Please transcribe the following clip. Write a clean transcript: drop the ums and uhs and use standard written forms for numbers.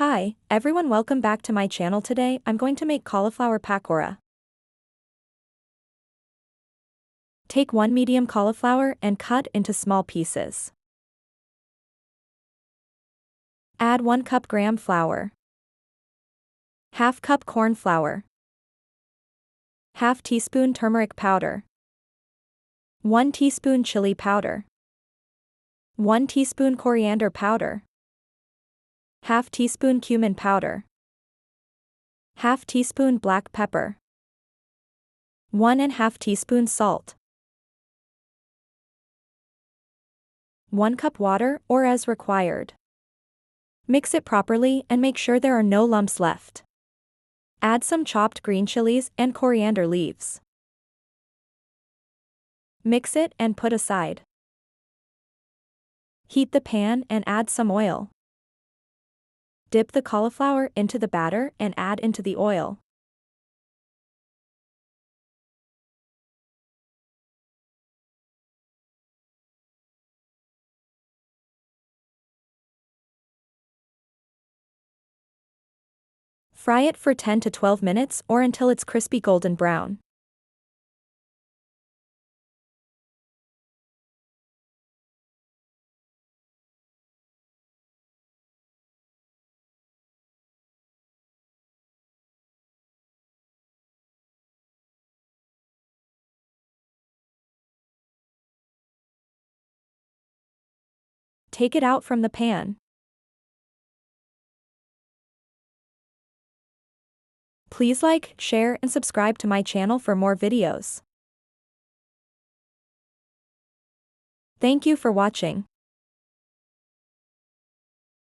Hi, everyone, welcome back to my channel. Today, I'm going to make cauliflower pakora. Take 1 medium cauliflower and cut into small pieces. Add 1 cup gram flour, half cup corn flour, half teaspoon turmeric powder, 1 teaspoon chili powder, 1 teaspoon coriander powder, half teaspoon cumin powder, half teaspoon black pepper, 1½ teaspoon salt, 1 cup water or as required. Mix it properly and make sure there are no lumps left. Add some chopped green chilies and coriander leaves. Mix it and put aside. Heat the pan and add some oil. Dip the cauliflower into the batter and add into the oil. Fry it for 10 to 12 minutes or until it's crispy golden brown. Take it out from the pan. Please like, share, and subscribe to my channel for more videos. Thank you for watching.